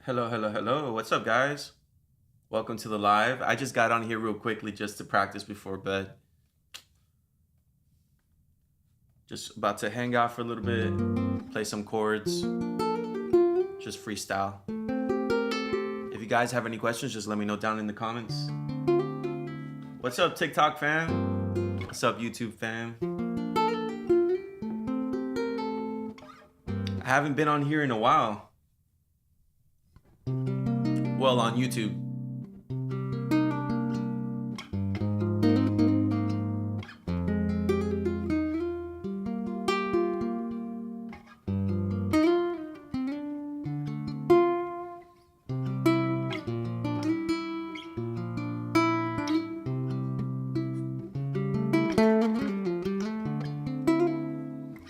Hello. What's up, guys? Welcome to the live. I just got on here real quickly just to practice before bed. Just about to hang out for a little bit, play some chords, just freestyle. If you guys have any questions, just let me know down in the comments. What's up, TikTok fam? What's up, YouTube fam? I haven't been on here in a while. Well, on YouTube.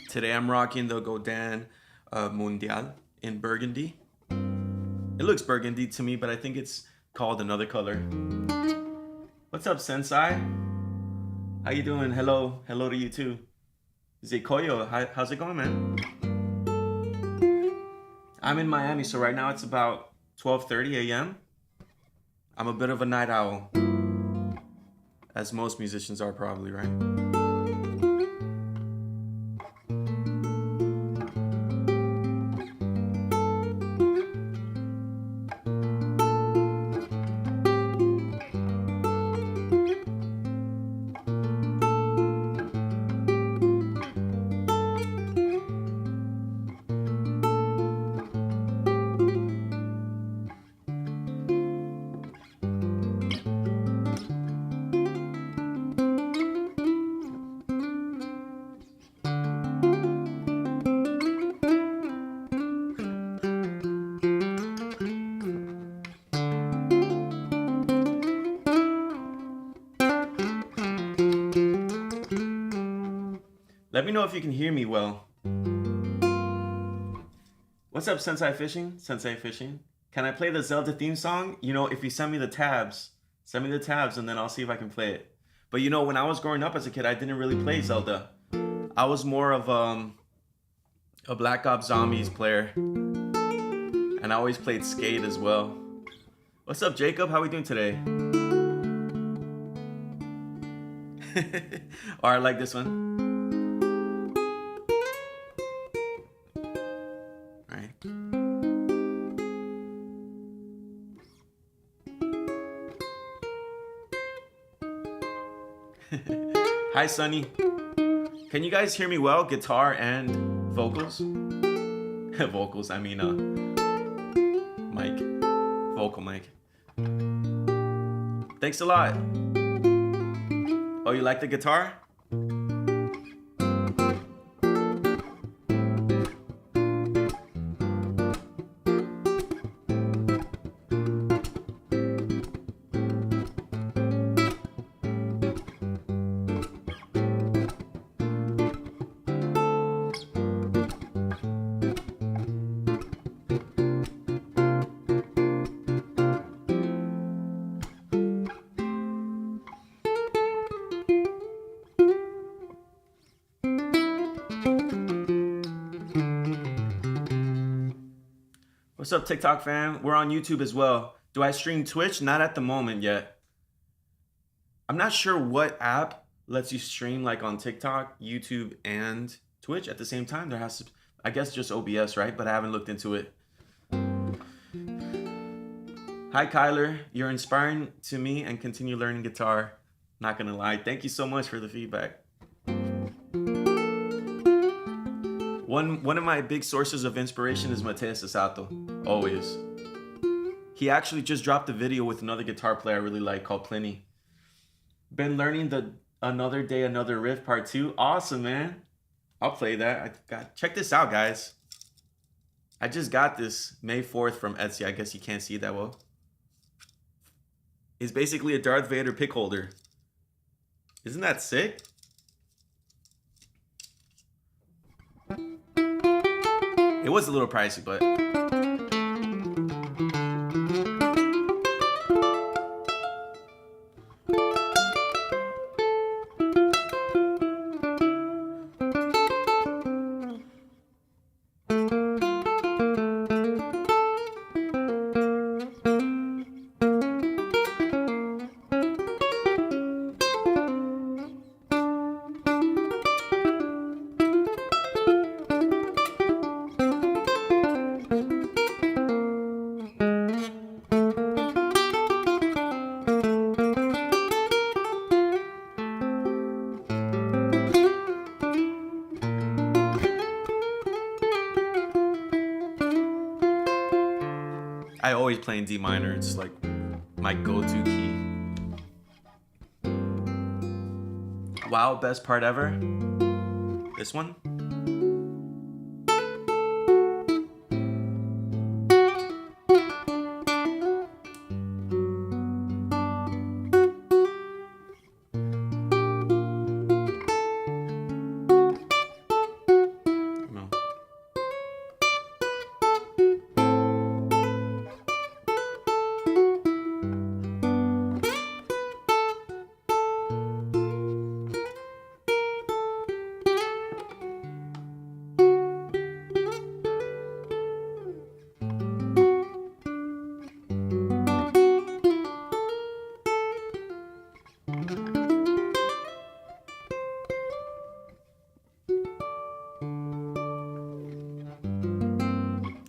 Today I'm rocking the Godin Mundial in burgundy. It looks burgundy to me, but I think it's called another color. What's up, Sensei? How you doing? Hello to you too. Zekoyo, how's it going, man? I'm in Miami, so right now it's about 12:30 a.m. I'm a bit of a night owl, as most musicians are probably, right? Let me know if you can hear me well. What's up, Sensei Fishing? Sensei Fishing. Can I play the Zelda theme song? You know, if you send me the tabs and then I'll see if I can play it. But you know, when I was growing up as a kid, I didn't really play Zelda. I was more of a Black Ops Zombies player. And I always played Skate as well. What's up, Jacob? How we doing today? Or I like this one. Hi, Sunny. Can you guys hear me well? Guitar and vocals? Vocals, I mean, mic. Vocal mic. Thanks a lot. Oh, you like the guitar? What's up, TikTok fam? We're on YouTube as well. Do I stream Twitch? Not at the moment yet. I'm not sure what app lets you stream like on TikTok, YouTube, and Twitch at the same time. There has to, I guess just OBS, right? But I haven't looked into it. Hi, Kyler. You're inspiring to me and continue learning guitar. Not gonna lie. Thank you so much for the feedback. One of my big sources of inspiration is Mateus Sato, always. He actually just dropped a video with another guitar player I really like called Pliny. Been learning the Another Day, Another Riff Part 2. Awesome, man. I'll play that. Check this out, guys. I just got this May 4th from Etsy. I guess you can't see it that well. It's basically a Darth Vader pick holder. Isn't that sick? It was a little pricey, but I always play in D minor. It's like my go-to key. Wow, best part ever. This one. No.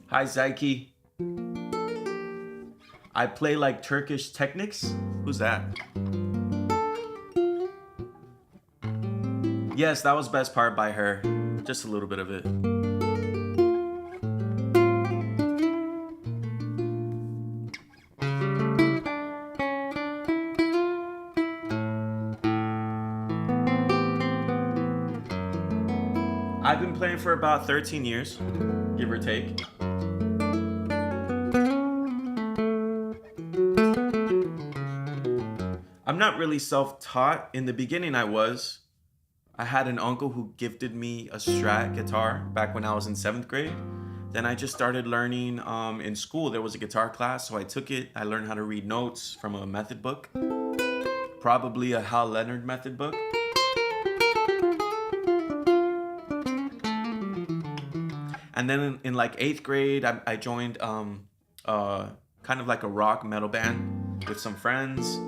Hi, Zyke. I play like Turkish techniques. Who's that? Yes, that was best part by her. Just a little bit of it. I've been playing for about 13 years, give or take. I'm not really self-taught. In the beginning, I was. I had an uncle who gifted me a Strat guitar back when I was in 7th grade. Then I just started learning in school. There was a guitar class, so I took it. I learned how to read notes from a method book, probably a Hal Leonard method book. And then in like 8th grade, I joined kind of like a rock metal band with some friends.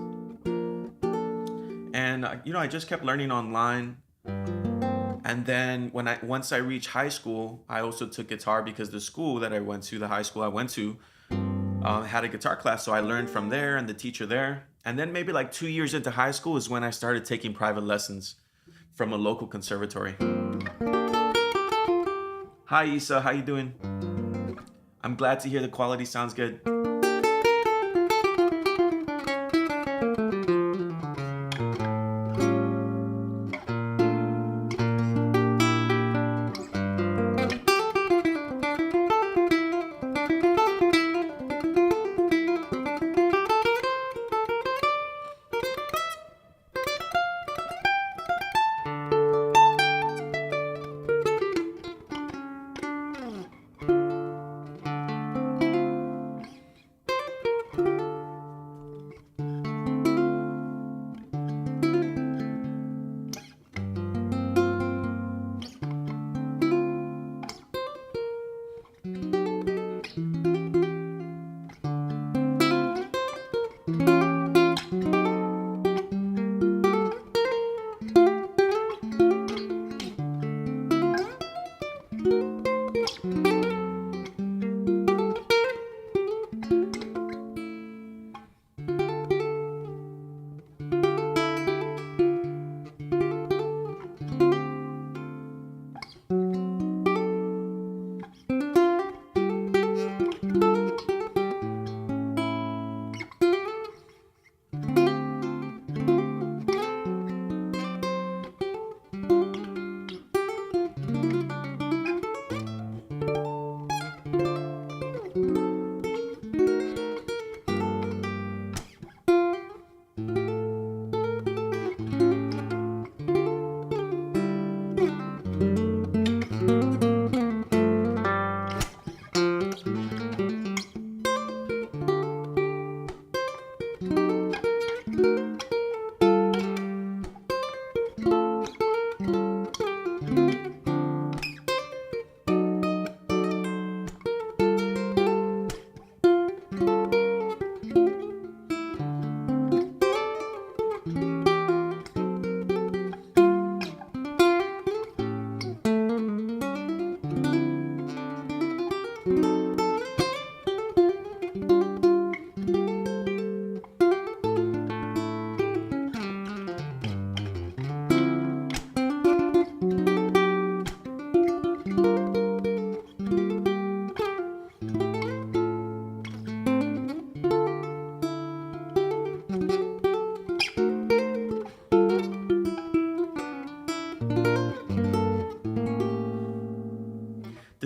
And I just kept learning online. And then once I reached high school, I also took guitar because the school that I went to, the high school I went to, had a guitar class. So I learned from there and the teacher there. And then maybe like 2 years into high school is when I started taking private lessons from a local conservatory. Hi, Issa, how you doing? I'm glad to hear the quality sounds good.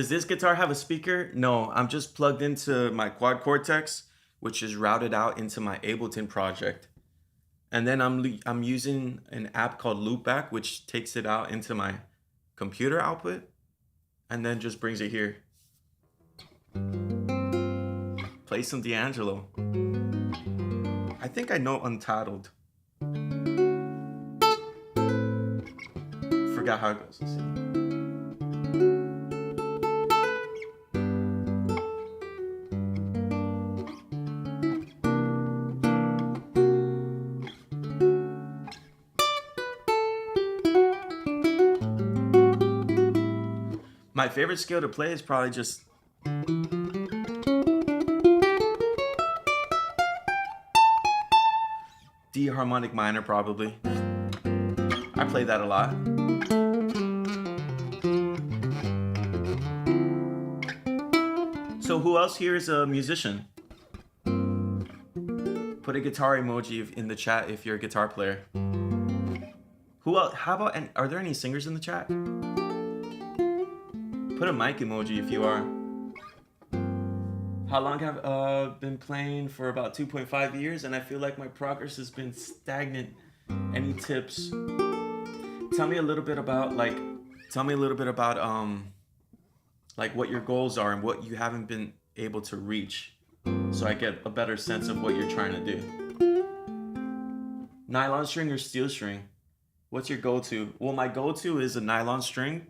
Does this guitar have a speaker? No, I'm just plugged into my quad cortex, which is routed out into my Ableton project. And then I'm using an app called Loopback, which takes it out into my computer output and then just brings it here. Play some D'Angelo. I think I know Untitled. Forgot how it goes. Let's see. My favorite scale to play is probably just D harmonic minor, probably. I play that a lot. So who else here is a musician? Put a guitar emoji in the chat if you're a guitar player. Who else? How about, and are there any singers in the chat? Put a mic emoji if you are. How long have I been playing? For about 2.5 years, and I feel like my progress has been stagnant. Any tips? Tell me a little bit about like what your goals are and what you haven't been able to reach, so I get a better sense of what you're trying to do. Nylon string or steel string? What's your go-to? Well, my go-to is a nylon string,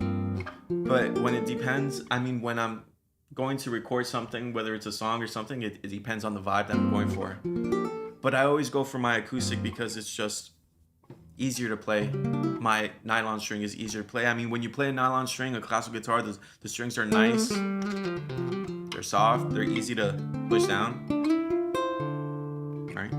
but when it depends, I mean, when I'm going to record something, whether it's a song or something, it depends on the vibe that I'm going for. But I always go for my acoustic because it's just easier to play. My nylon string is easier to play. I mean, when you play a nylon string, a classical guitar, the strings are nice, they're soft, they're easy to push down, right?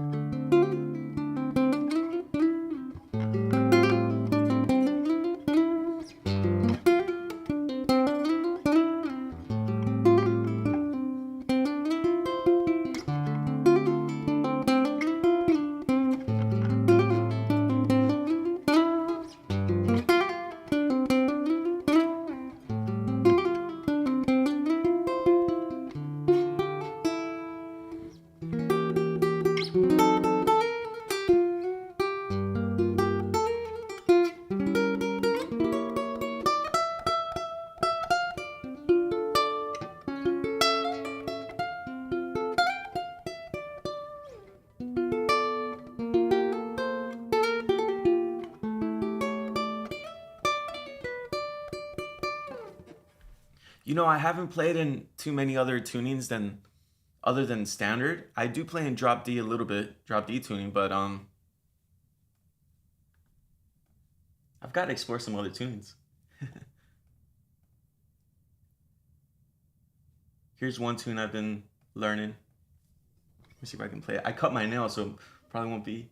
You know, I haven't played in too many other tunings other than standard. I do play in drop D a little bit, drop D tuning, but I've got to explore some other tunings. Here's one tune I've been learning. Let me see if I can play it. I cut my nail, so probably won't be.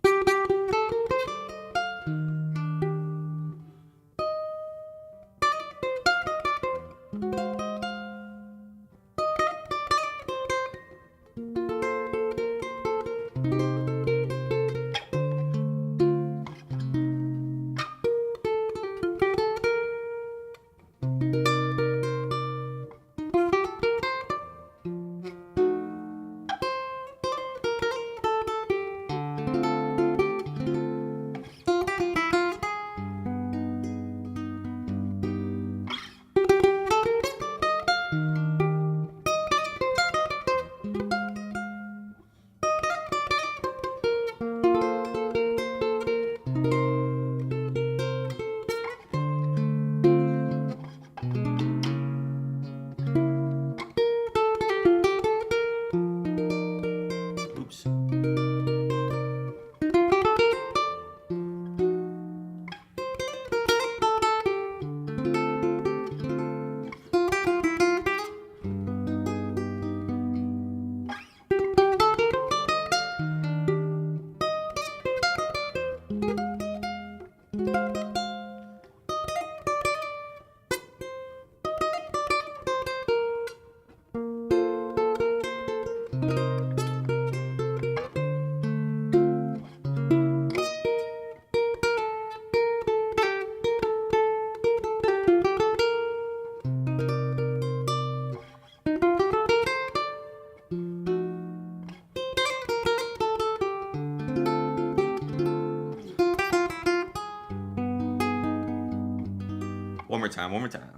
more time, one more time.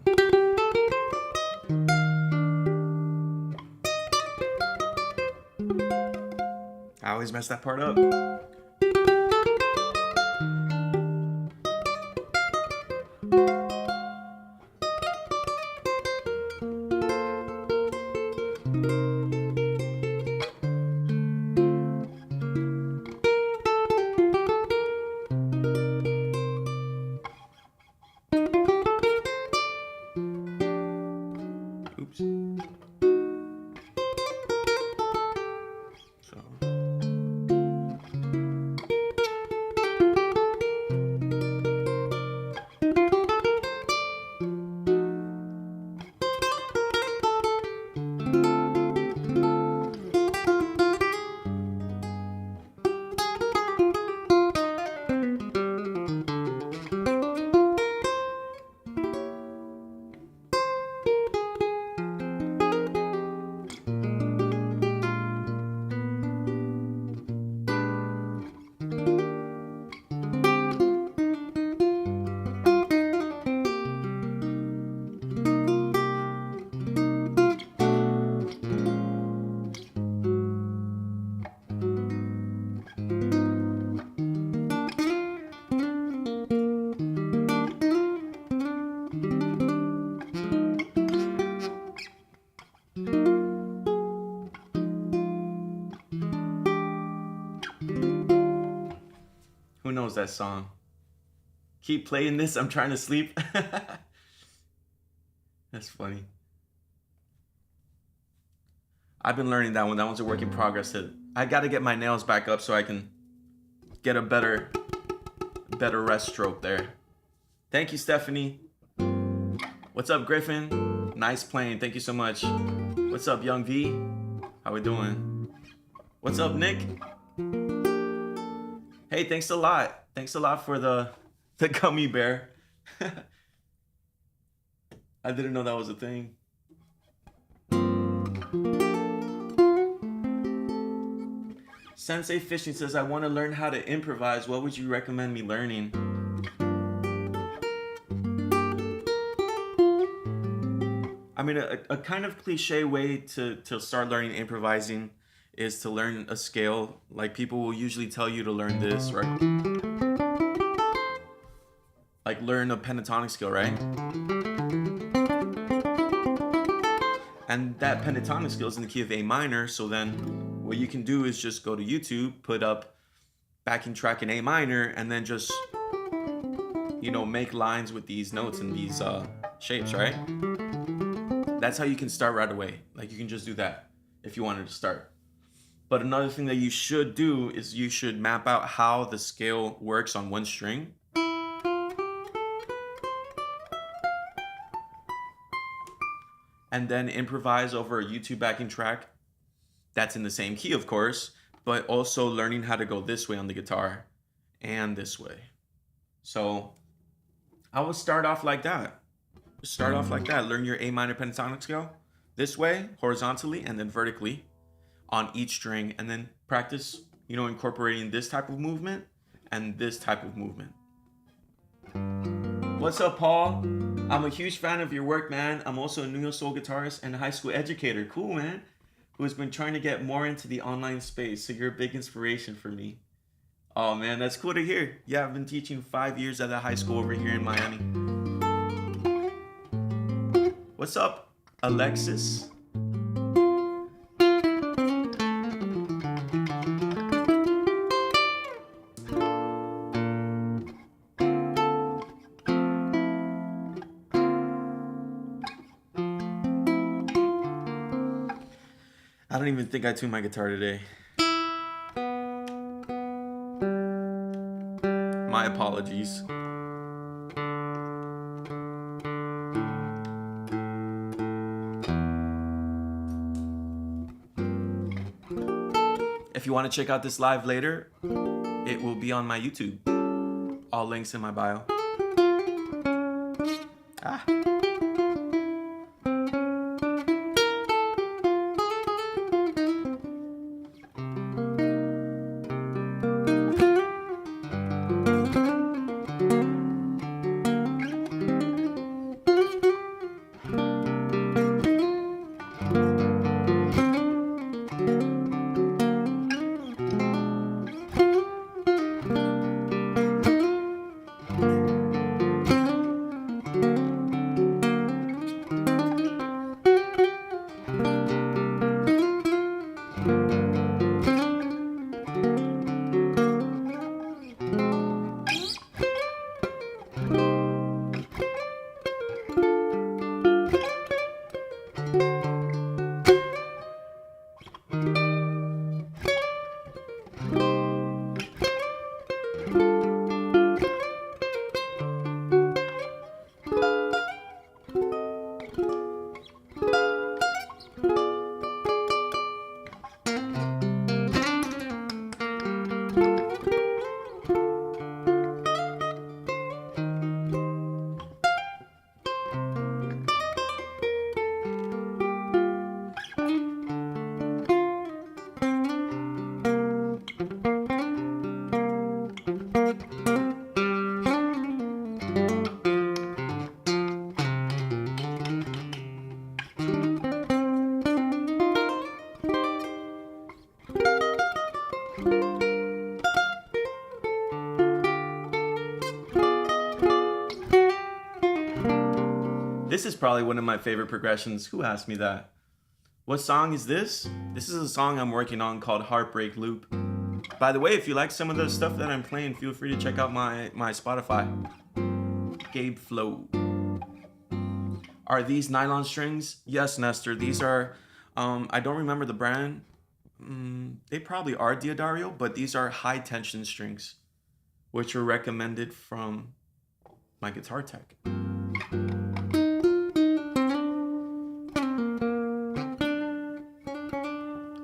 I always mess that part up. Oops. So. Who knows that song? Keep playing this, I'm trying to sleep. That's funny. I've been learning that one. That one's a work in progress. I gotta get my nails back up so I can get a better rest stroke there. Thank you, Stephanie. What's up, Griffin? Nice playing. Thank you so much. What's up, Young V? How we doing? What's up, Nick? Hey, thanks a lot. Thanks a lot for the gummy bear. I didn't know that was a thing. Sensei Fishing says, I want to learn how to improvise. What would you recommend me learning? I mean, a kind of cliche way to start learning improvising is to learn a scale. Like, people will usually tell you to learn this, right? Like, learn a pentatonic scale, right? And that pentatonic scale is in the key of A minor, so then what you can do is just go to YouTube, put up backing track in A minor, and then just, you know, make lines with these notes and these shapes, right? That's how you can start right away. Like, you can just do that if you wanted to start. But another thing that you should do is you should map out how the scale works on one string. And then improvise over a YouTube backing track that's in the same key, of course, but also learning how to go this way on the guitar and this way. So I would start off like that. Start off like that. Learn your A minor pentatonic scale this way, horizontally, and then vertically on each string, and then practice, you know, incorporating this type of movement and this type of movement. What's up, Paul? I'm a huge fan of your work, man. I'm also a neo soul guitarist and a high school educator. Cool, man. Who has been trying to get more into the online space. So you're a big inspiration for me. Oh, man, that's cool to hear. Yeah, I've been teaching 5 years at a high school over here in Miami. What's up, Alexis? I don't even think I tuned my guitar today. My apologies. If you want to check out this live later, it will be on my YouTube. All links in my bio. Ah. This is probably one of my favorite progressions. Who asked me that? What song is this? This is a song I'm working on called Heartbreak Loop. By the way, if you like some of the stuff that I'm playing, feel free to check out my Spotify. Gabe Flow. Are these nylon strings? Yes, Nestor. These are, I don't remember the brand. They probably are Diodario, but these are high tension strings, which were recommended from my guitar tech.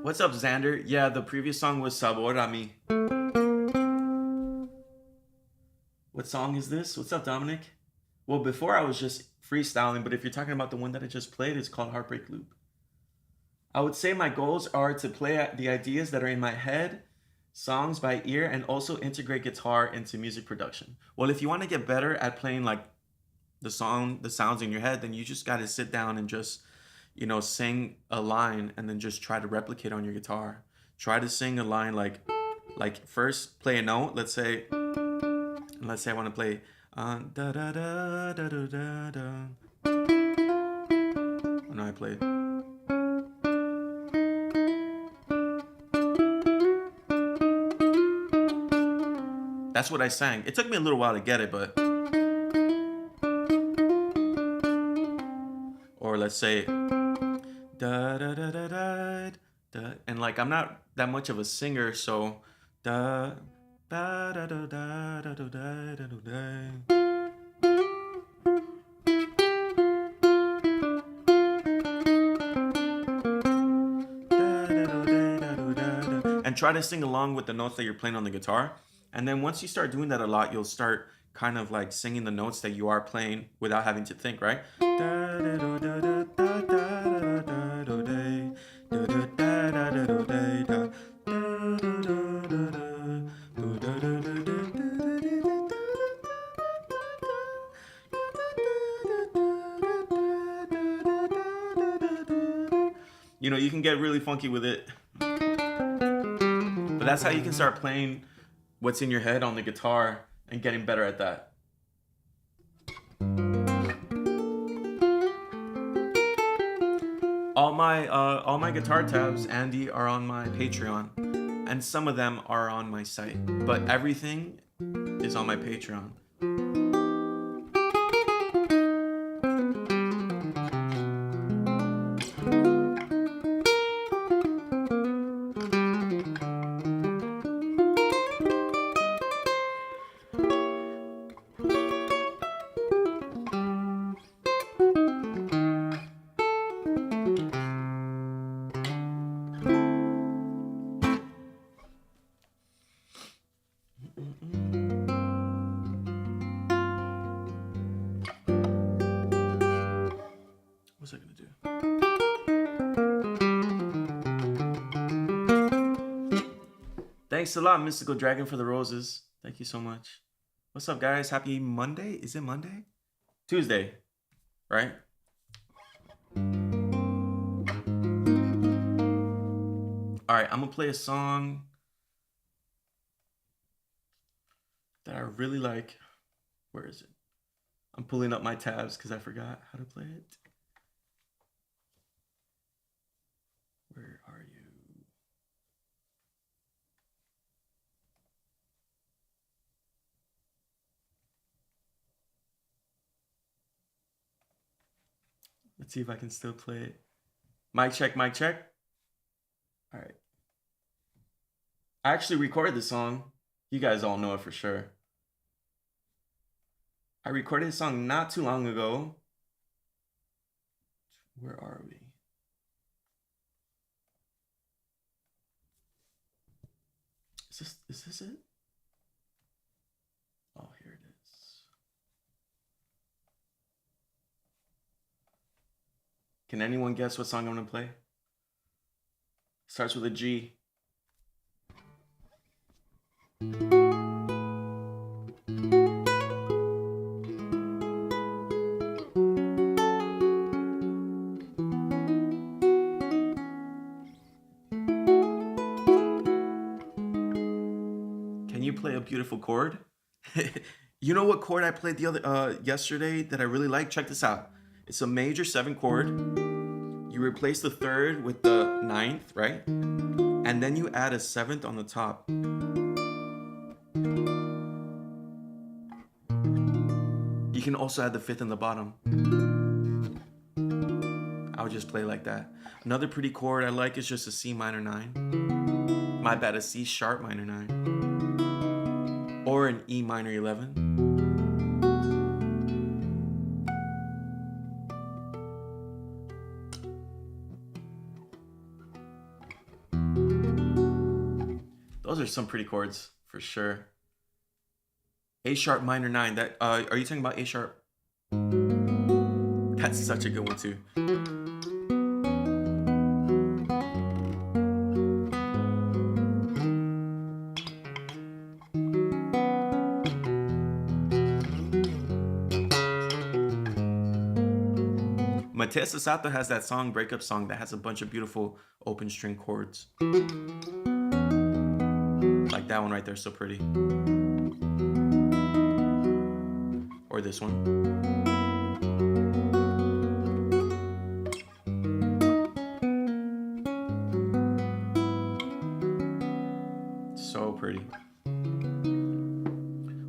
What's up, Xander? Yeah, the previous song was Sabor a Mi. What song is this? What's up, Dominic? Well, before I was just freestyling, but if you're talking about the one that I just played, it's called Heartbreak Loop. I would say my goals are to play the ideas that are in my head, songs by ear, and also integrate guitar into music production. Well, if you want to get better at playing like the sounds in your head, then you just got to sit down and just, you know, sing a line and then just try to replicate on your guitar. Try to sing a line like first play a note. Let's say I want to play da da da da da da da. Oh no, I played. That's what I sang. It took me a little while to get it, but. Or let's say da da da da da da, and like I'm not that much of a singer, so da da da da da da da da da da. And try to sing along with the notes that you're playing on the guitar. And then once you start doing that a lot, you'll start kind of like singing the notes that you are playing without having to think, right? You know, you can get really funky with it. But that's how you can start playing what's in your head on the guitar and getting better at that. All my guitar tabs, Andy, are on my Patreon, and some of them are on my site, but everything is on my Patreon. What's I gonna do? Thanks a lot, Mystical Dragon, for the roses. Thank you so much. What's up, guys? Happy Monday? Is it Monday? Tuesday, right? All right, I'm gonna play a song that I really like. Where is it? I'm pulling up my tabs because I forgot how to play it. Where are you? Let's see if I can still play it. Mic check, mic check. All right. I actually recorded the song. You guys all know it for sure. I recorded this song not too long ago. Where are we? Is this it? Oh, here it is. Can anyone guess what song I'm gonna play? Starts with a G. Can you play a beautiful chord? You know what chord I played yesterday that I really like? Check this out. It's a major 7 chord. You replace the 3rd with the 9th, right? And then you add a 7th on the top. You can also add the 5th in the bottom. I would just play like that. Another pretty chord I like is just a C minor 9. My bad, a C sharp minor 9. Or an E minor 11. Those are some pretty chords for sure. A sharp minor 9. That are you talking about A sharp? That's such a good one too. Mateus Sato has that song, breakup song, that has a bunch of beautiful open string chords. Like that one right there, so pretty. Or this one. So pretty.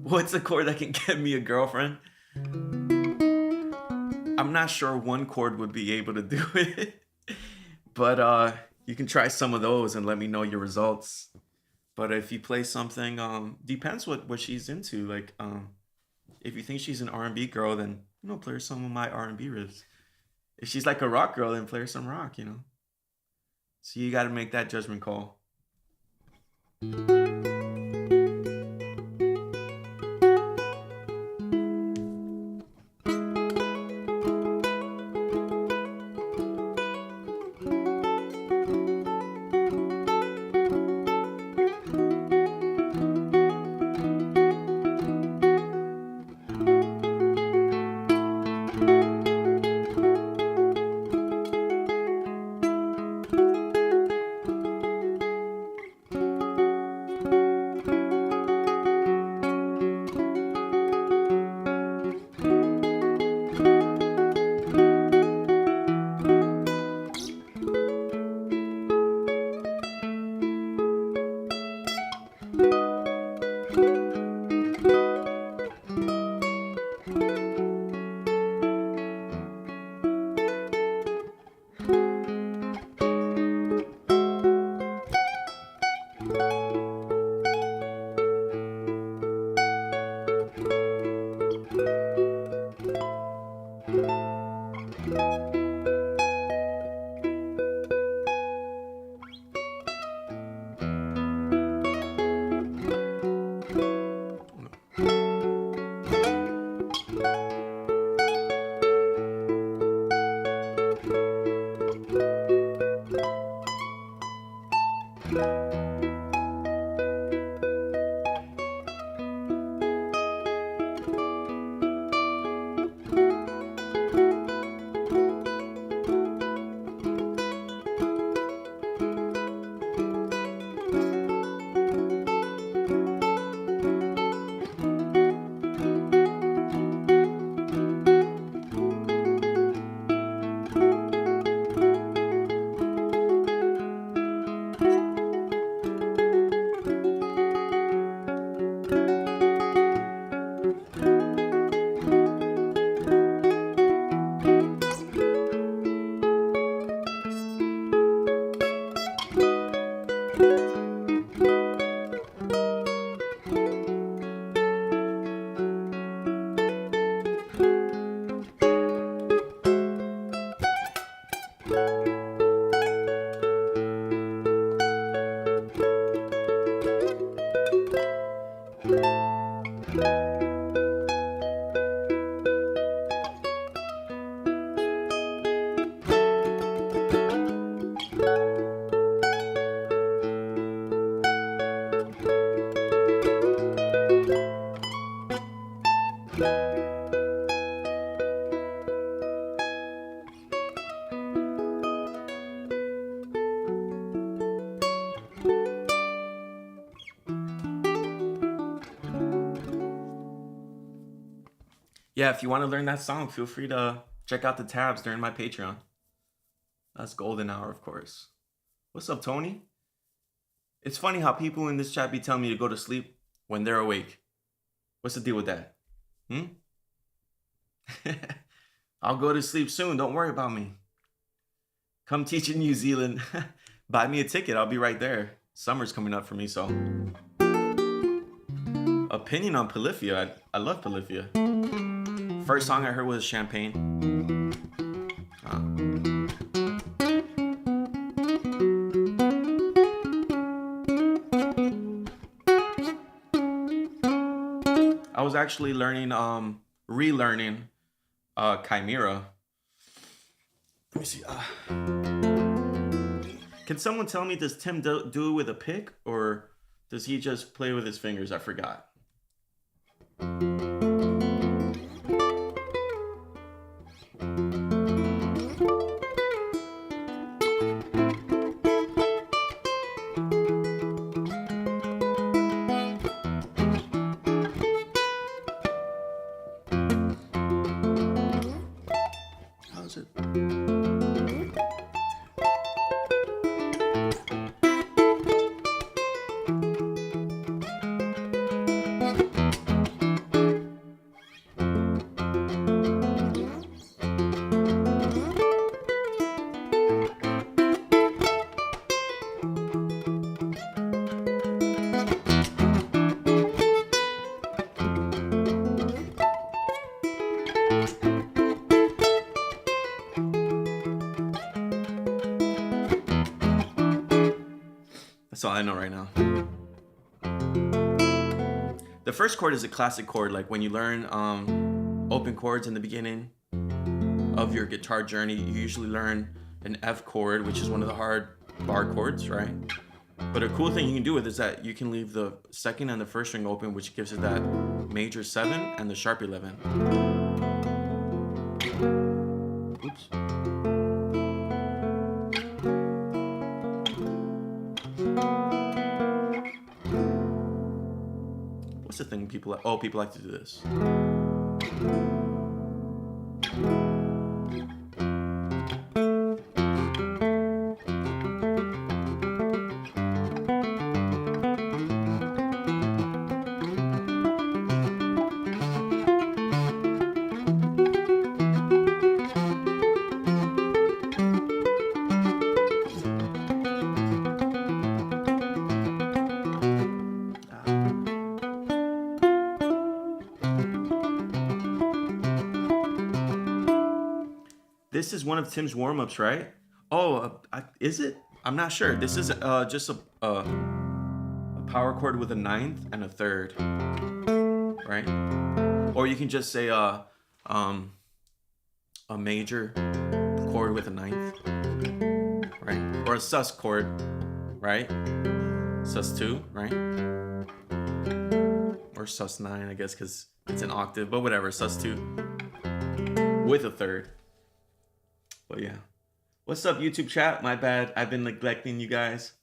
What's a chord that can get me a girlfriend? I'm not sure one chord would be able to do it. But you can try some of those and let me know your results. But if you play something, depends what she's into. Like, if you think she's an R&B girl, then, you know, play her some of my R&B riffs. If she's like a rock girl, then play her some rock, you know. So you got to make that judgment call. Yeah, if you want to learn that song, feel free to Check out the tabs during my Patreon. That's golden hour, of course. What's up, Tony? It's funny how people in this chat be telling me to go to sleep when they're awake. What's the deal with that? I'll go to sleep soon. Don't worry about me. Come teach in New Zealand. Buy me a ticket. I'll be right there. Summer's coming up for me, so. Opinion on Polyphia. I love Polyphia. First song I heard was Champagne. I was actually learning, relearning Chimera. Let me see. Can someone tell me, does Tim do it with a pick, or does he just play with his fingers? I forgot. How's it? That's all I know right now. The first chord is a classic chord. Like when you learn open chords in the beginning of your guitar journey, you usually learn an F chord, which is one of the hard bar chords, right? But a cool thing you can do with it is that you can leave the second and the first string open, which gives it that major 7 and the sharp 11. Oops. What's the thing people like? Oh, people like to do this. This is one of Tim's warm-ups, right? Oh, is it? I'm not sure. This is just a power chord with a 9th and a 3rd, right? Or you can just say a major chord with a 9th, right? Or a sus chord, right? Sus 2, right? Or sus 9, I guess, because it's an octave, but whatever, sus 2 with a 3rd. But yeah. What's up, YouTube chat? My bad. I've been neglecting you guys.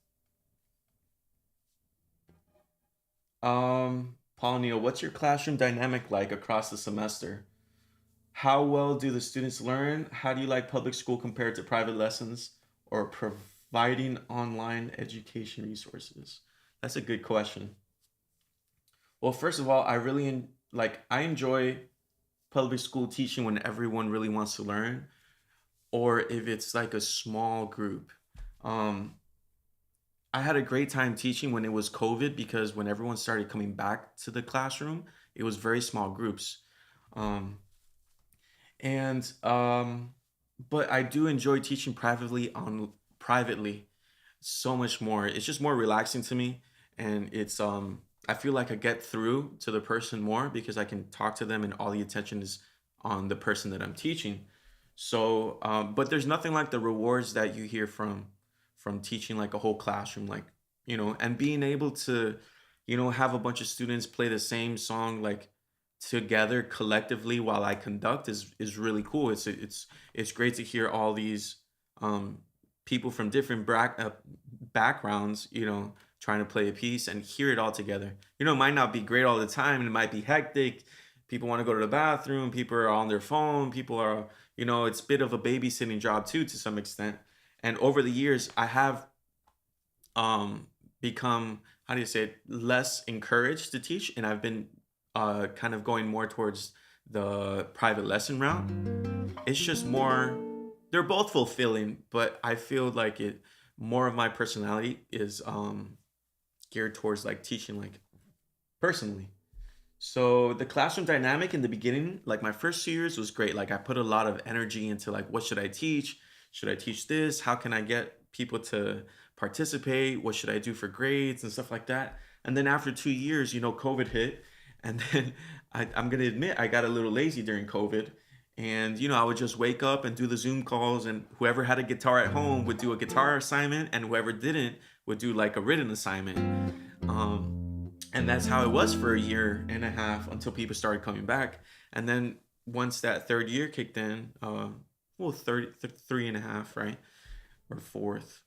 Paul Neal, what's your classroom dynamic like across the semester? How well do the students learn? How do you like public school compared to private lessons or providing online education resources? That's a good question. Well, first of all, I really I enjoy public school teaching when everyone really wants to learn, or if it's like a small group. I had a great time teaching when it was COVID, because when everyone started coming back to the classroom, it was very small groups. But I do enjoy teaching privately so much more. It's just more relaxing to me, and it's I feel like I get through to the person more because I can talk to them and all the attention is on the person that I'm teaching. So, but there's nothing like the rewards that you hear from teaching like a whole classroom, like, and being able to, have a bunch of students play the same song like together collectively while I conduct is really cool. It's great to hear all these people from different backgrounds, trying to play a piece and hear it all together. It might not be great all the time and it might be hectic. People want to go to the bathroom. People are on their phone. People are, it's a bit of a babysitting job too, to some extent. And over the years, I have become, how do you say it, less encouraged to teach, and I've been kind of going more towards the private lesson route. It's just more, they're both fulfilling, but I feel like more of my personality is geared towards like teaching like personally. So the classroom dynamic in the beginning, like my first 2 years was great. Like I put a lot of energy into like, what should I teach? Should I teach this? How can I get people to participate? What should I do for grades and stuff like that? And then after 2 years, COVID hit. And then I'm going to admit I got a little lazy during COVID. And, I would just wake up and do the Zoom calls, and whoever had a guitar at home would do a guitar assignment, and whoever didn't would do like a written assignment. And that's how it was for 1.5 years until people started coming back. And then once that third year kicked in, 3.5, right? Or fourth.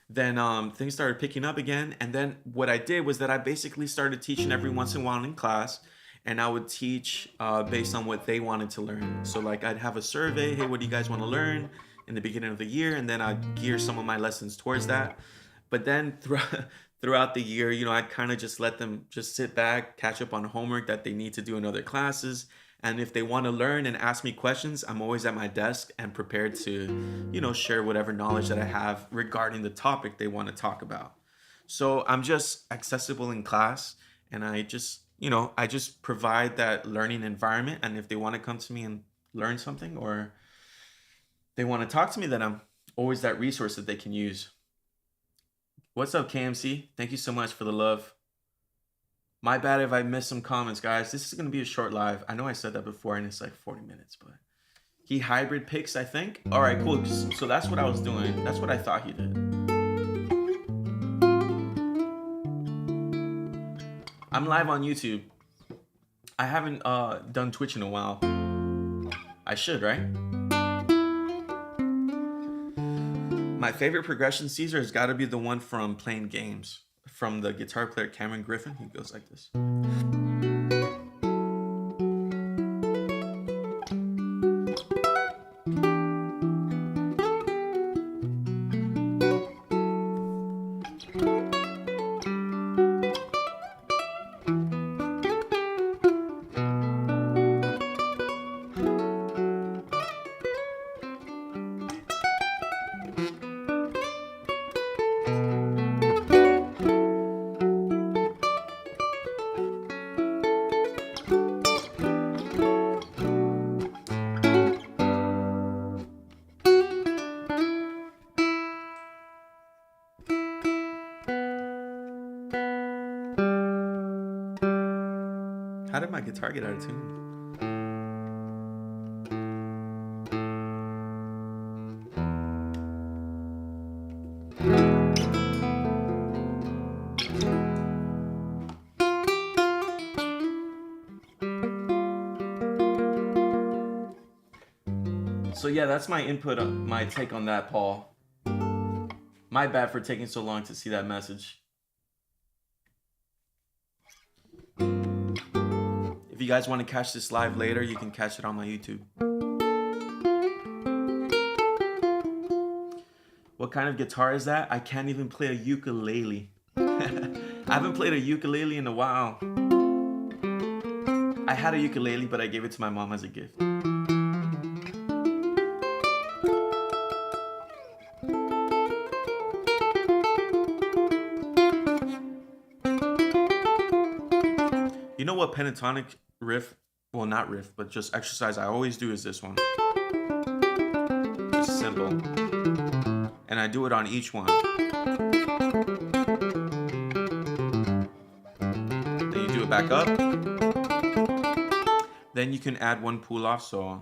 Then things started picking up again. And then what I did was that I basically started teaching every once in a while in class. And I would teach based on what they wanted to learn. So like I'd have a survey, hey, what do you guys want to learn in the beginning of the year? And then I'd gear some of my lessons towards that. But then throughout the year, I'd kind of just let them just sit back, catch up on homework that they need to do in other classes. And if they want to learn and ask me questions, I'm always at my desk and prepared to, share whatever knowledge that I have regarding the topic they want to talk about. So I'm just accessible in class, and I just provide that learning environment. And if they want to come to me and learn something, or they want to talk to me, then I'm always that resource that they can use. What's up, KMC? Thank you so much for the love. My bad if I missed some comments, guys. This is going to be a short live. I know I said that before, and it's like 40 minutes, but he hybrid picks, I think. All right, cool. So that's what I was doing. That's what I thought he did. I'm live on YouTube. I haven't done Twitch in a while. I should, right? My favorite progression Caesar has got to be the one from Playing Games, from the guitar player Cameron Griffin. He goes like this. How did my guitar get out of tune? So yeah, that's my input, my take on that, Paul. My bad for taking so long to see that message. If you guys want to catch this live later, you can catch it on my YouTube. What kind of guitar is that? I can't even play a ukulele. I haven't played a ukulele in a while. I had a ukulele, but I gave it to my mom as a gift. You know what pentatonic riff, well, not riff, but just exercise I always do is this one. Just simple. And I do it on each one. Then you do it back up. Then you can add one pull off, so.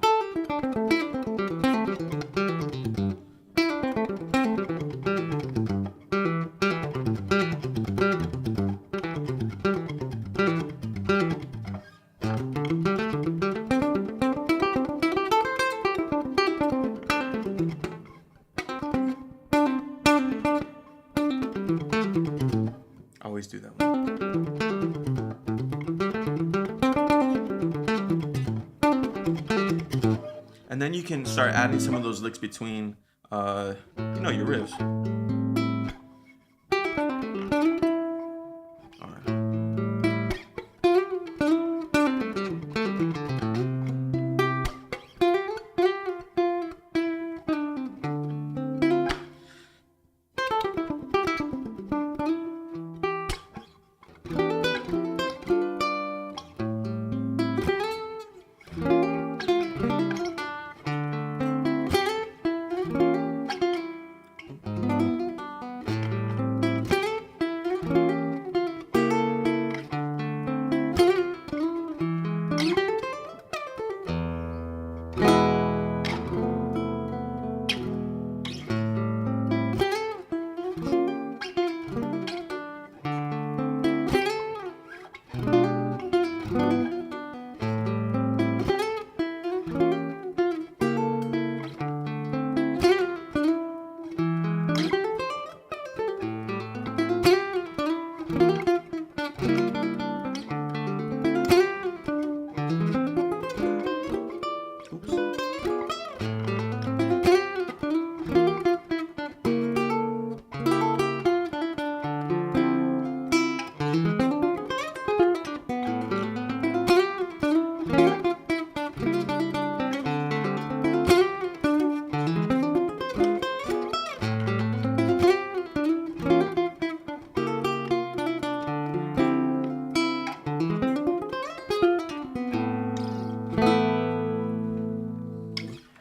Always do that one. And then you can start adding some of those licks between, you know, your riffs. All right.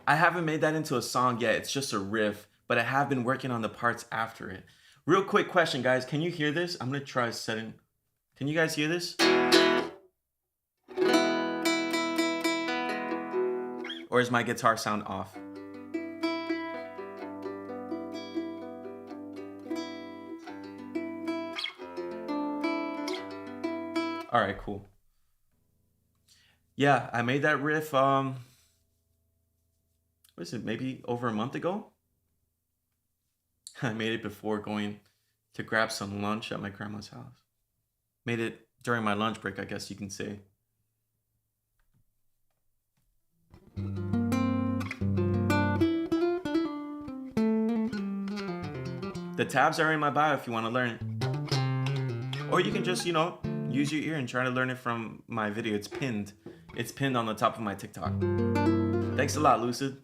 I haven't made that into a song yet. It's just a riff, but I have been working on the parts after it. Real quick question, guys. Can you hear this? I'm going to try setting. Can you guys hear this? Or is my guitar sound off? All right, cool. Yeah, I made that riff, what is it, maybe over a month ago? I made it before going to grab some lunch at my grandma's house. Made it during my lunch break, I guess you can say. The tabs are in my bio if you want to learn it. Or you can just, you know, use your ear and try to learn it from my video. It's pinned. It's pinned on the top of my TikTok. Thanks a lot, Lucid.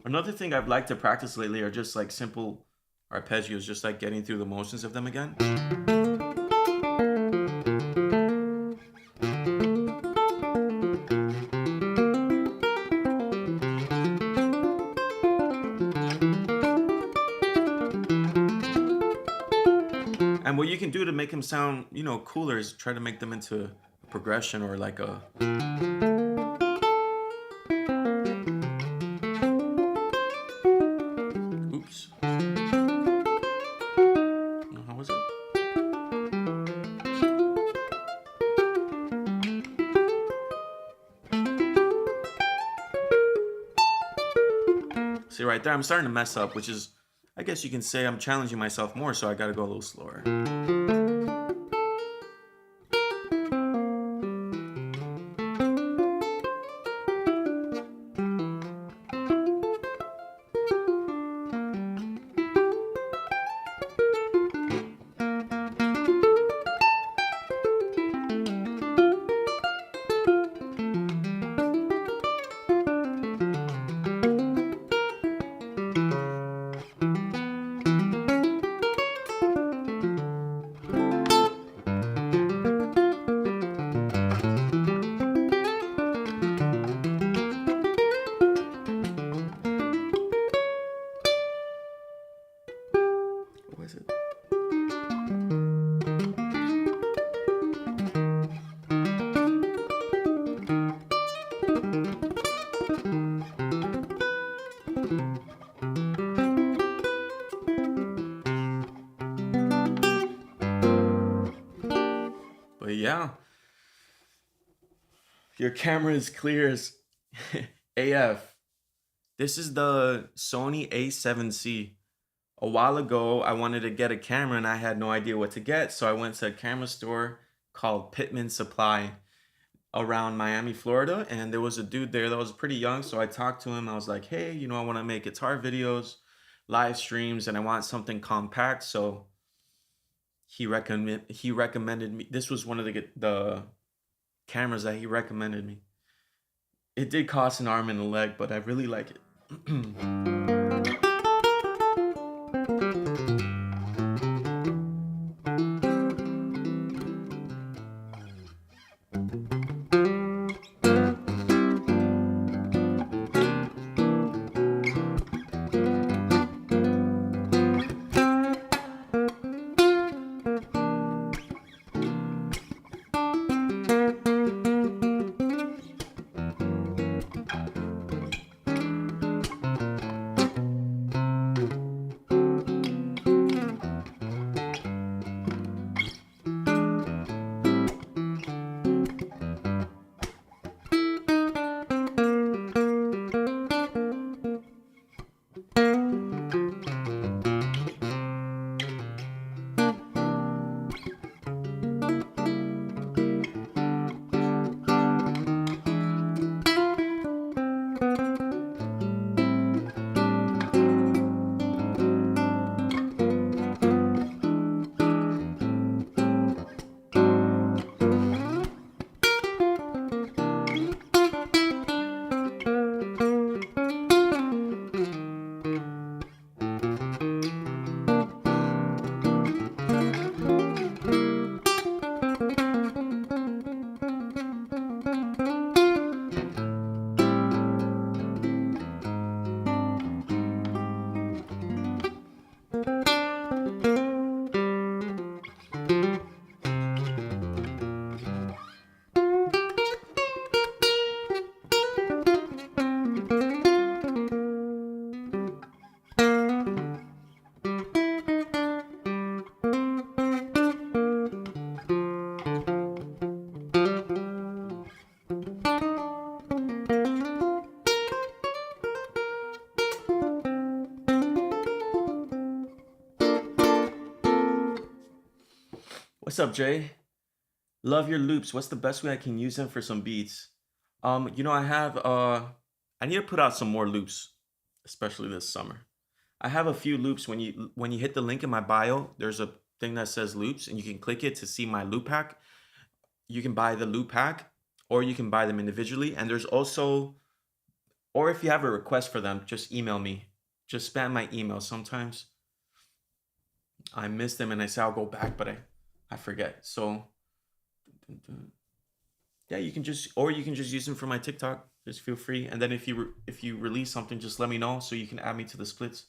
Another thing I've liked to practice lately are just like simple arpeggios, just like getting through the motions of them again. And what you can do to make them sound, you know, cooler is try to make them into a progression or like a... Oops. How was it? See right there, I'm starting to mess up, which is, I guess you can say I'm challenging myself more, so I gotta go a little slower. What is it? But yeah, your camera is clear as AF. This is the Sony A7C. a while ago, I wanted to get a camera and I had no idea what to get. So I went to a camera store called Pittman Supply around Miami, Florida. And there was a dude there that was pretty young. So I talked to him. I was like, hey, you know, I want to make guitar videos, live streams, and I want something compact. So he recommended me. This was one of the cameras that he recommended me. It did cost an arm and a leg, but I really like it. What's up, Jay? Love your loops. What's the best way I can use them for some beats? You know, I need to put out some more loops, especially this summer. I have a few loops. When you hit the link in my bio, there's a thing that says loops, and you can click it to see my loop pack. You can buy the loop pack, or you can buy them individually. And there's also, or if you have a request for them, just email me. Just spam my email. Sometimes I miss them and I say I'll go back, but I forget. So yeah, you can just use them for my TikTok. Just feel free. And then if you release something, just let me know so you can add me to the splits.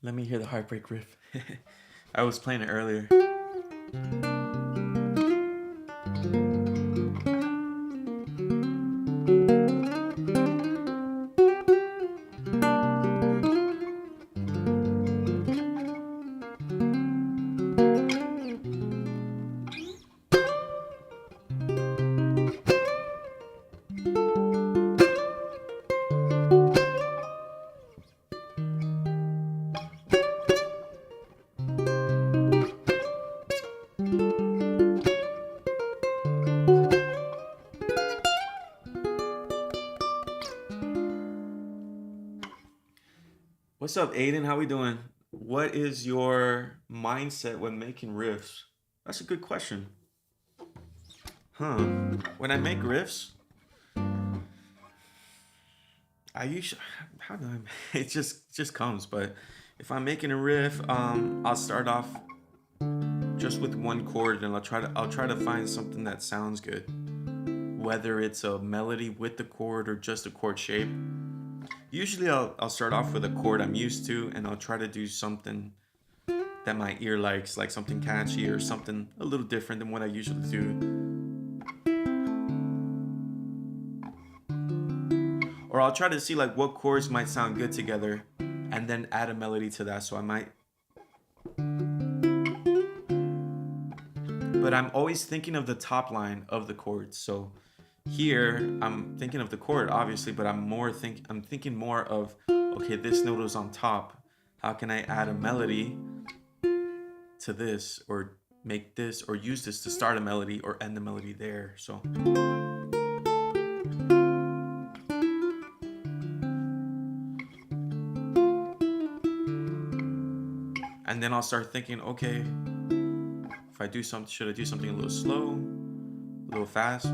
Let me hear the heartbreak riff. I was playing it earlier. What's up, Aiden? How we doing? What is your mindset when making riffs? That's a good question. Huh. When I make riffs, I usually how do I it just comes, but if I'm making a riff, I'll start off just with one chord and I'll try to find something that sounds good. Whether it's a melody with the chord or just a chord shape. Usually I'll start off with a chord I'm used to and I'll try to do something that my ear likes, like something catchy or something a little different than what I usually do. Or I'll try to see like what chords might sound good together and then add a melody to that. So I might, but I'm always thinking of the top line of the chords. So here I'm thinking of the chord obviously, but I'm thinking more of, okay, this note is on top. How can I add a melody to this, or make this, or use this to start a melody or end the melody there? So and then I'll start thinking, okay, if I do something, should I do something a little slow, a little fast?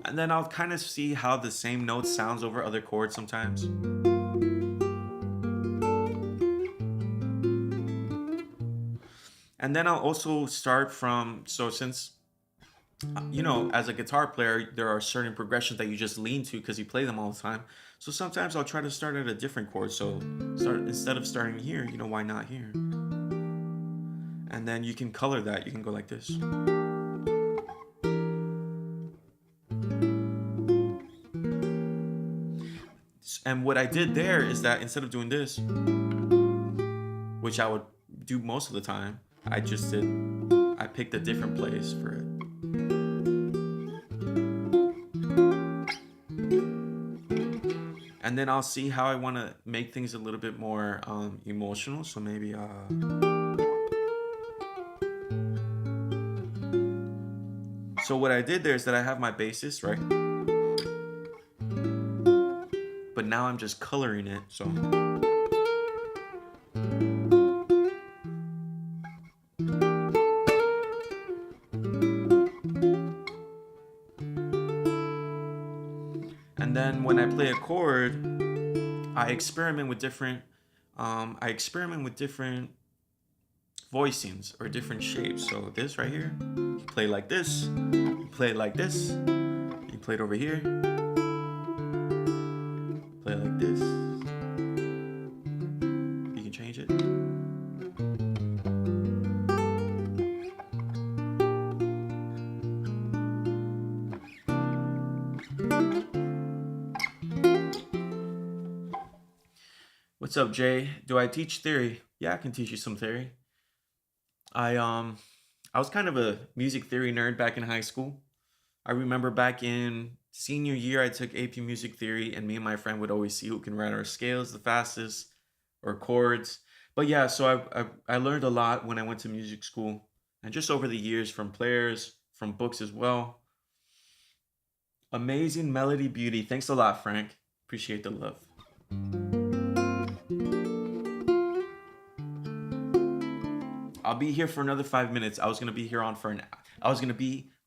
And then I'll kind of see how the same note sounds over other chords sometimes. And then I'll also start from, so since, you know, as a guitar player, there are certain progressions that you just lean to because you play them all the time. So sometimes I'll try to start at a different chord. So instead of starting here, you know, why not here? And then you can color that. You can go like this. And what I did there is that instead of doing this, which I would do most of the time, I picked a different place for it. And then I'll see how I want to make things a little bit more emotional. So maybe so what I did there is that I have my bassist, right? But now I'm just coloring it. So and then when I play a chord, I experiment with different voicings or different shapes. So this right here, you play like this, you play it like this, you play it over here, play it like this. You can change it. What's up, Jay? Do I teach theory? Yeah, I can teach you some theory. I was kind of a music theory nerd back in high school. I remember back in senior year, I took AP Music Theory, and me and my friend would always see who can write our scales the fastest or chords. But yeah, so I learned a lot when I went to music school, and just over the years from players, from books as well. Amazing melody beauty. Thanks a lot, Frank. Appreciate the love. I'll be here for another 5 minutes. I was gonna be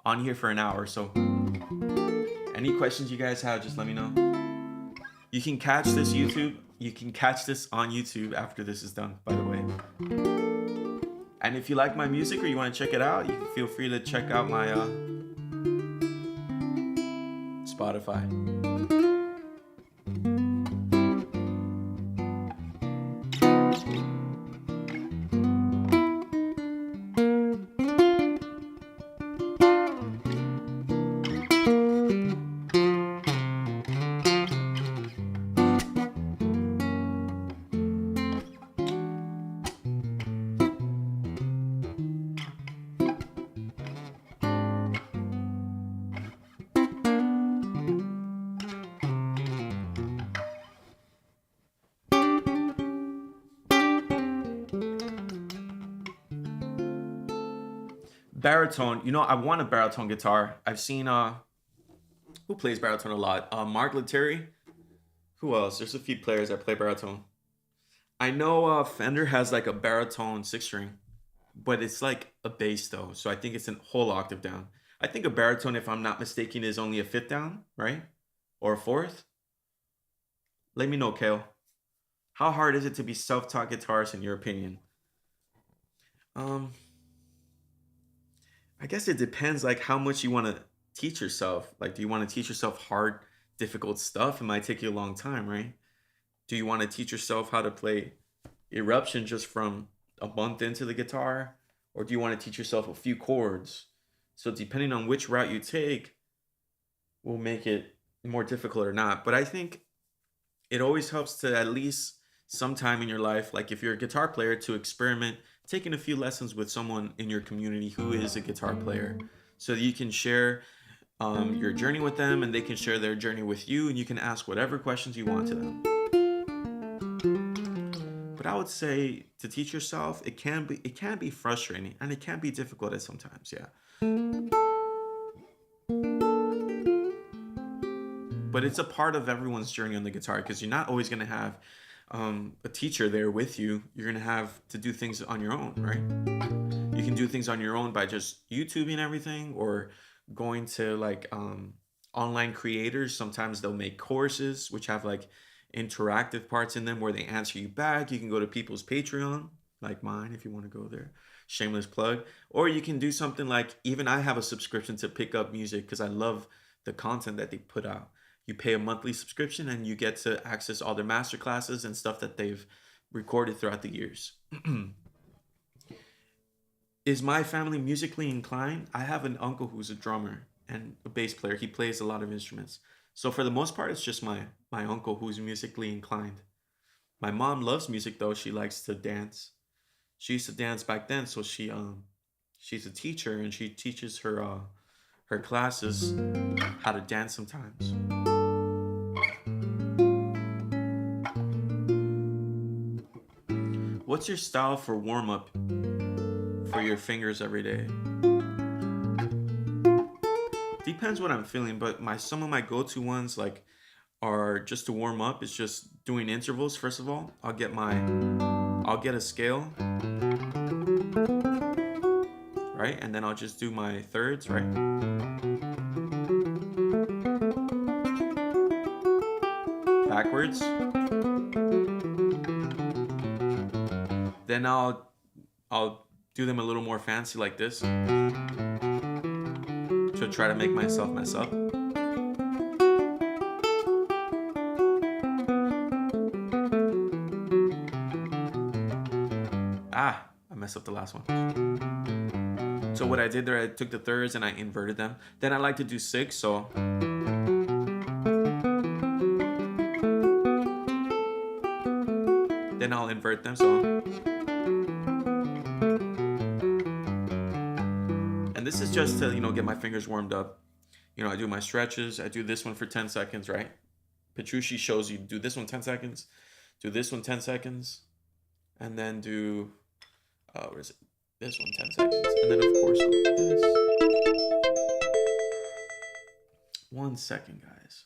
on here for an hour. So any questions you guys have, just let me know. You can catch this on YouTube after this is done, by the way. And if you like my music or you want to check it out, you can feel free to check out my Spotify. Baritone, you know, I want a baritone guitar. I've seen who plays baritone a lot? Mark Lettieri. Who else? There's a few players that play baritone. I know Fender has like a baritone six string, but it's like a bass though, so I think it's a whole octave down. I think a baritone, if I'm not mistaken, is only a fifth down, right? Or a fourth? Let me know, Kale. How hard is it to be self-taught guitarist in your opinion? Um, I guess it depends like how much you want to teach yourself. Like, do you want to teach yourself hard, difficult stuff? It might take you a long time, right? Do you want to teach yourself how to play Eruption just from a month into the guitar? Or do you want to teach yourself a few chords? So depending on which route you take will make it more difficult or not. But I think it always helps to at least sometime in your life, like if you're a guitar player, to experiment taking a few lessons with someone in your community who is a guitar player, so that you can share your journey with them and they can share their journey with you, and you can ask whatever questions you want to them. But I would say to teach yourself, it can be frustrating and it can be difficult at sometimes, yeah. But it's a part of everyone's journey on the guitar, because you're not always going to have a teacher there with you. You're going to have to do things on your own, right? You can do things on your own by just YouTubing everything, or going to like online creators. Sometimes they'll make courses which have like interactive parts in them where they answer you back. You can go to people's Patreon, like mine, if you want to go there. Shameless plug. Or you can do something like, even I have a subscription to Pick Up Music because I love the content that they put out. You pay a monthly subscription and you get to access all their master classes and stuff that they've recorded throughout the years. Is my family musically inclined? I have an uncle who's a drummer and a bass player. He plays a lot of instruments. So for the most part, it's just my uncle who's musically inclined. My mom loves music though. She likes to dance. She used to dance back then, so she's a teacher and she teaches her classes how to dance sometimes. What's your style for warm-up for your fingers every day? Depends what I'm feeling, but some of my go-to ones like are just to warm up. It's just doing intervals. First of all, I'll get a scale, right? And then I'll just do my thirds, right? Backwards. Then I'll do them a little more fancy like this to try to make myself mess up. I messed up the last one. So what I did there, I took the thirds and I inverted them. Then I like to do six, so then I'll invert them, so. And this is just to, get my fingers warmed up. I do my stretches. I do this one for 10 seconds, right? Petrucci shows you do this one 10 seconds, do this one 10 seconds, and then do, where is it? This one 10 seconds. And then of course go like this. 1 second, guys.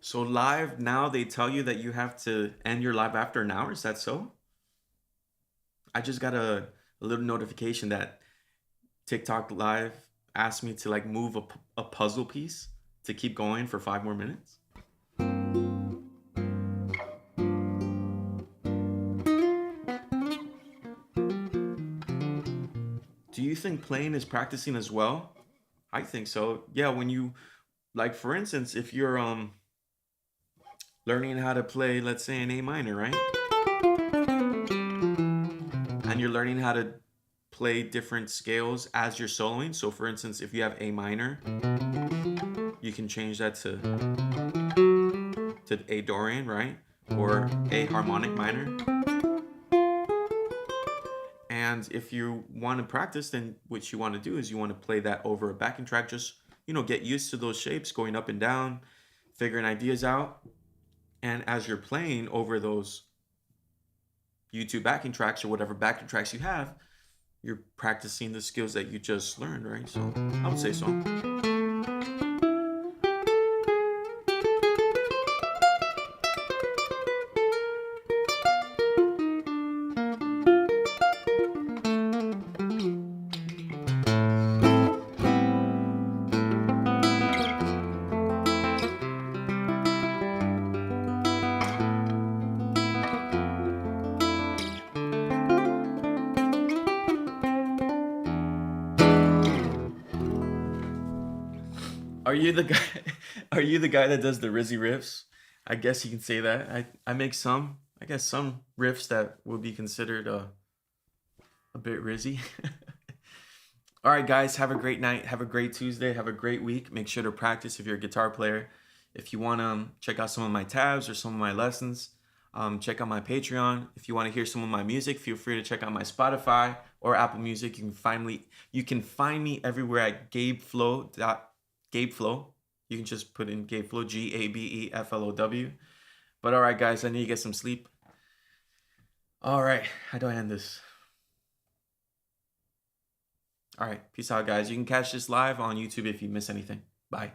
So live now, they tell you that you have to end your live after an hour. Is that so? I just got a little notification that TikTok Live asked me to like move a puzzle piece to keep going for 5 more minutes. Do you think playing is practicing as well? I think so. Yeah, when you, like for instance, if you're learning how to play, let's say, an A minor, right? And you're learning how to play different scales as you're soloing. So for instance, if you have A minor, you can change that to A Dorian, right? Or A harmonic minor. And if you want to practice, then what you want to do is you want to play that over a backing track just you know, get used to those shapes going up and down, figuring ideas out. And as you're playing over those YouTube backing tracks or whatever backing tracks you have, you're practicing the skills that you just learned, right? So I would say so. Are you the guy? Are you the guy that does the Rizzy riffs? I guess you can say that. I make some. I guess some riffs that would be considered a bit Rizzy. All right, guys. Have a great night. Have a great Tuesday. Have a great week. Make sure to practice if you're a guitar player. If you want to check out some of my tabs or some of my lessons, check out my Patreon. If you want to hear some of my music, feel free to check out my Spotify or Apple Music. You can find me everywhere at Gabeflow. You can just put in Gabeflow, Gabeflow. But all right, guys, I need to get some sleep. All right, how do I end this? All right, peace out, guys. You can catch this live on YouTube if you miss anything. Bye.